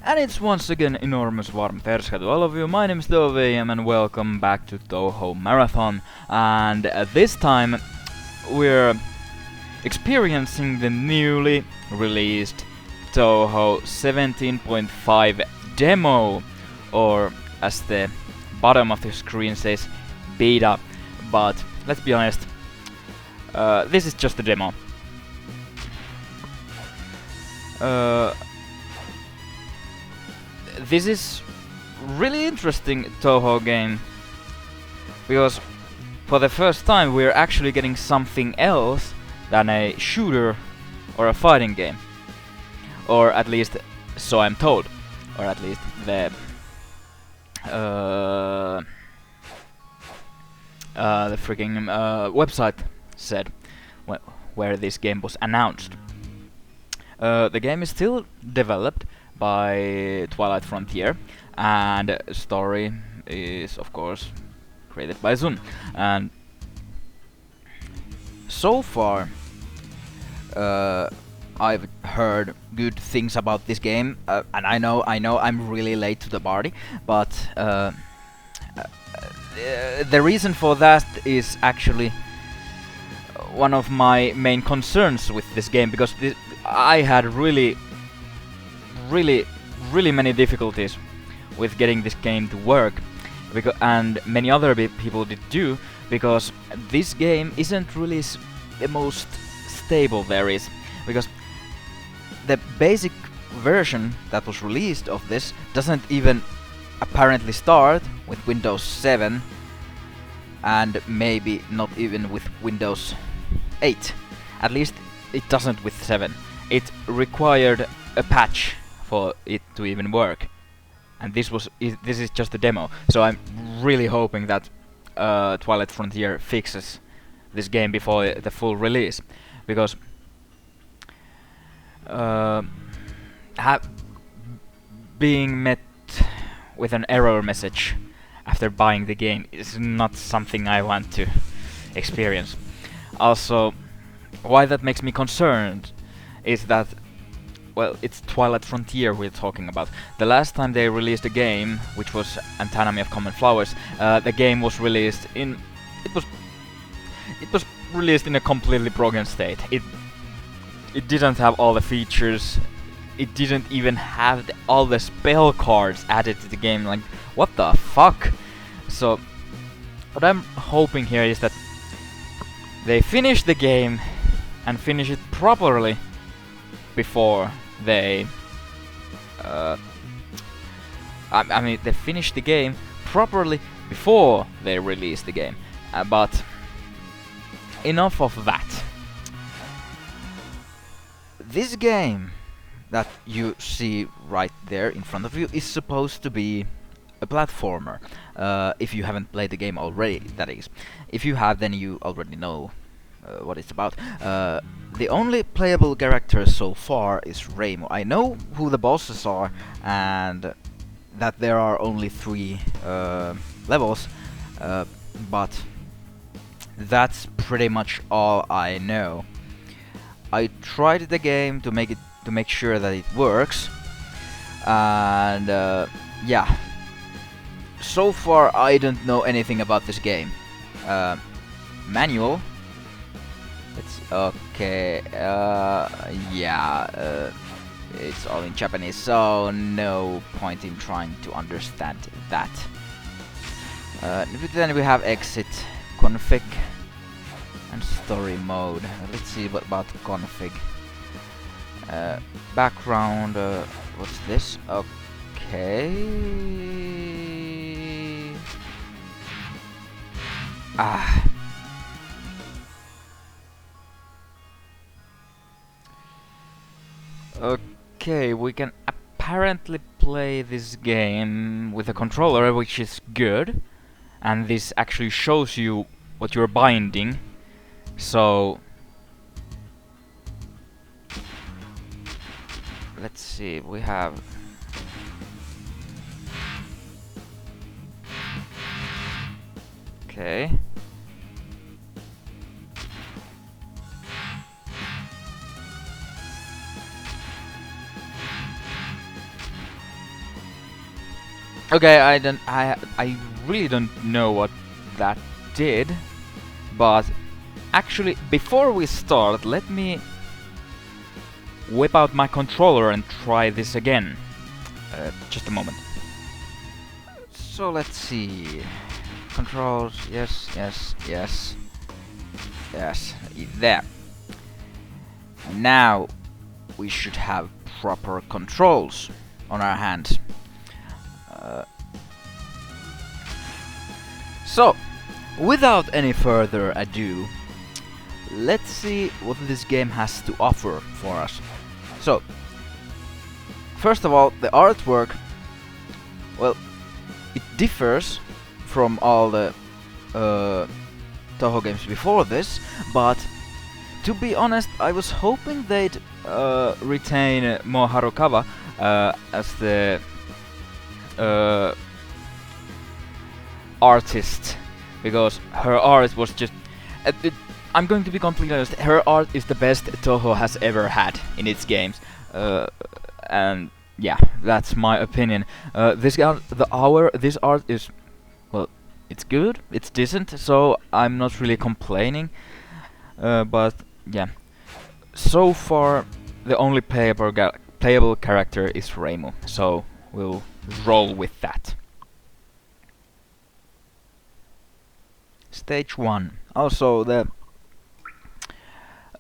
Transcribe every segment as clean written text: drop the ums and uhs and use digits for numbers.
And it's once again enormous warm terska to all of you. My name is Touhou and welcome back to Touhou Marathon. And this time we're experiencing the newly released Touhou 17.5 demo, or as the bottom of the screen says, beta. But let's be honest, this is just a demo. This is really interesting Touhou game, because for the first time we're actually getting something else than a shooter or a fighting game. Or at least so I'm told. Or at least the freaking website said where this game was announced. The game is still developed by Twilight Frontier, and story is of course created by Zun. And so far I've heard good things about this game, and I know I'm really late to the party, but the reason for that is actually one of my main concerns with this game, because I had really many difficulties with getting this game to work, and many other people did too, because this game isn't really the most stable there is, because the basic version that was released of this doesn't even apparently start with Windows 7, and maybe not even with Windows 8. At least it doesn't with 7. It required a patch for it to even work, and this is just a demo. So I'm really hoping that Twilight Frontier fixes this game before the full release, because being met with an error message after buying the game is not something I want to experience. Also, why that makes me concerned is that, well, it's Twilight Frontier we're talking about. The last time they released a game, which was Anatomy of Common Flowers, the game was released in it was released in a completely broken state. It didn't have all the features. It didn't even have all the spell cards added to the game. Like, what the fuck? So what I'm hoping here is that they finish the game and finish it properly before they I mean, they finish the game properly before they release the game. But enough of that. This game that you see right there in front of you is supposed to be a platformer. If you haven't played the game already, that is. If you have, then you already know what it's about. The only playable character so far is Raimo. I know who the bosses are, and that there are only 3 levels, but that's pretty much all I know. I tried the game to make sure that it works, and yeah. So far I don't know anything about this game. Manual. It's okay. Yeah. It's all in Japanese, so no point in trying to understand that. Then we have exit, config, and story mode. Let's see what about config. Background. What's this? Okay. Okay, we can apparently play this game with a controller, which is good, and this actually shows you what you're binding. So let's see, we have okay. Okay, I really don't know what that did, but actually, before we start, let me whip out my controller and try this again. Just a moment. So let's see. Controls, yes, yes, yes. Yes, there. And now we should have proper controls on our hands. So, without any further ado, let's see what this game has to offer for us. So, first of all, the artwork, well, it differs from all the Touhou games before this, but to be honest, I was hoping they'd retain Mo Harukawa as the artist, because her art was just... I'm going to be completely honest, her art is the best Touhou has ever had in its games, and yeah, that's my opinion. This art is, well, it's good, it's decent, so I'm not really complaining. But yeah, so far the only playable character is Reimu, so we'll roll with that. Stage 1. Also, the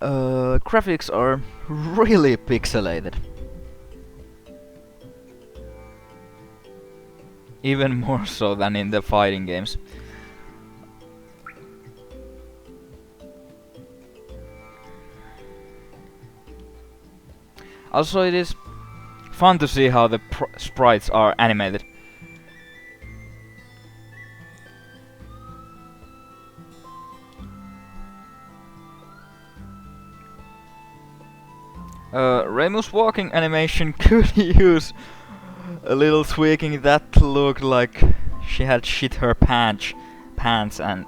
graphics are really pixelated. Even more so than in the fighting games. Also, it is fun to see how the sprites are animated. Reimu's walking animation could use a little tweaking. That looked like she had shit her pants and...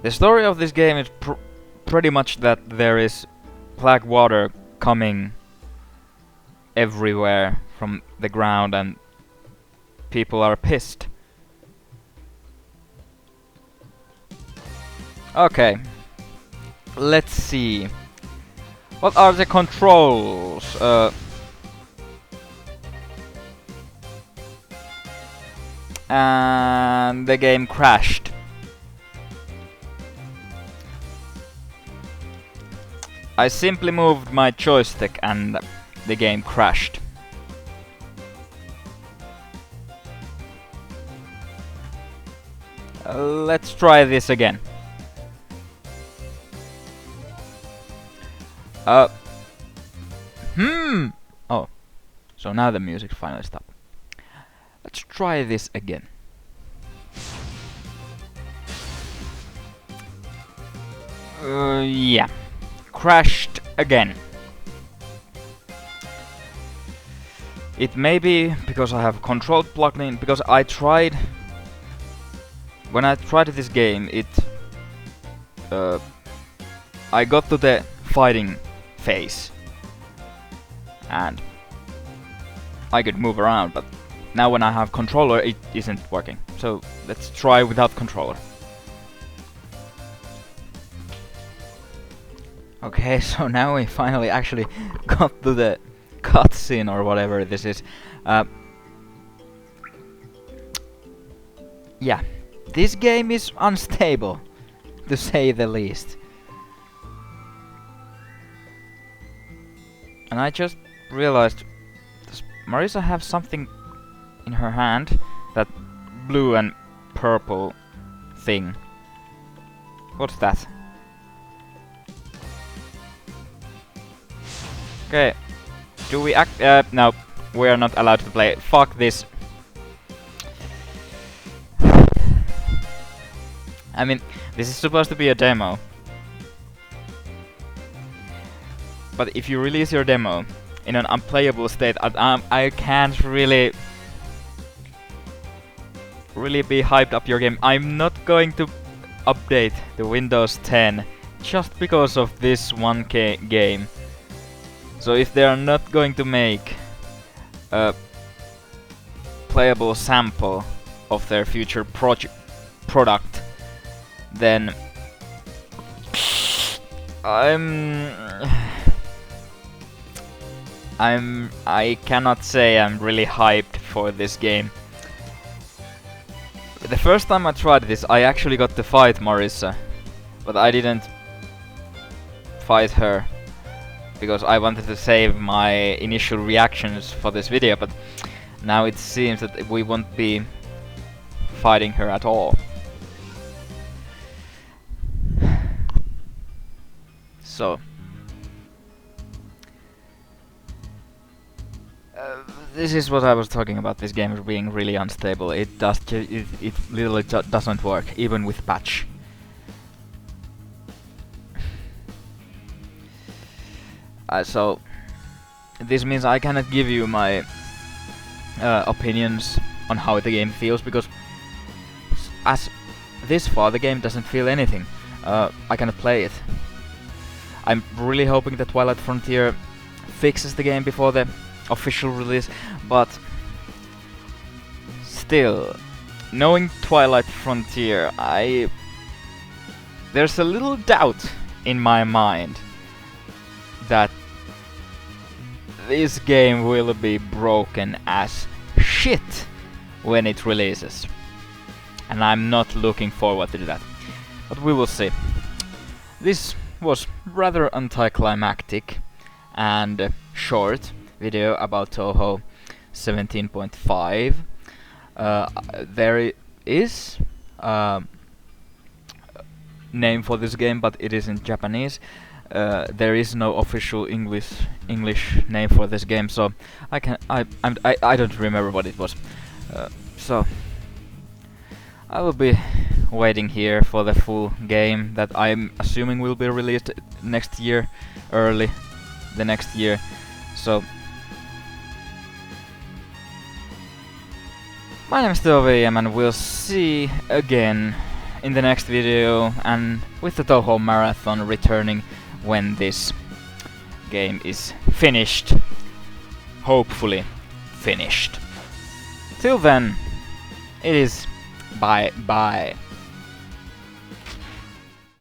The story of this game is pretty much that there is black water coming everywhere from the ground and people are pissed. Okay, let's see. What are the controls? And the game crashed. I simply moved my joystick and the game crashed. Let's try this again. Oh, so now the music finally stopped. Let's try this again. Yeah. Crashed again. It may be because I have control plugged in, because I tried... When I tried this game, I got to the fighting phase and I could move around, but now when I have controller it isn't working. So let's try without controller. Okay, so now we finally actually got to the cutscene or whatever this is. Yeah, this game is unstable, to say the least. And I just realized, does Marisa have something in her hand? That blue and purple thing. What's that? Okay. Do we act... no. We are not allowed to play. Fuck this. I mean, this is supposed to be a demo. But if you release your demo in an unplayable state, I can't really be hyped up your game. I'm not going to update the Windows 10 just because of this 1K game. So if they are not going to make a playable sample of their future product, then I cannot say I'm really hyped for this game. The first time I tried this, I actually got to fight Marissa, but I didn't fight her because I wanted to save my initial reactions for this video, but now it seems that we won't be fighting her at all. So this is what I was talking about. This game is being really unstable. It literally doesn't work, even with patch. So this means I cannot give you my opinions on how the game feels, because as this far the game doesn't feel anything. I cannot play it. I'm really hoping that Twilight Frontier fixes the game before the official release, but still, knowing Twilight Frontier, there's a little doubt in my mind that this game will be broken as shit when it releases, and I'm not looking forward to that, but we will see. This was rather anticlimactic and short video about Touhou 17.5. There is name for this game, but it is in Japanese. There is no official English name for this game, so I don't remember what it was. So I will be waiting here for the full game that I'm assuming will be released next year, early the next year. So my name is Touhou, and we'll see again in the next video, and with the Touhou Marathon returning when this game is finished. Hopefully finished. Till then, it is bye bye.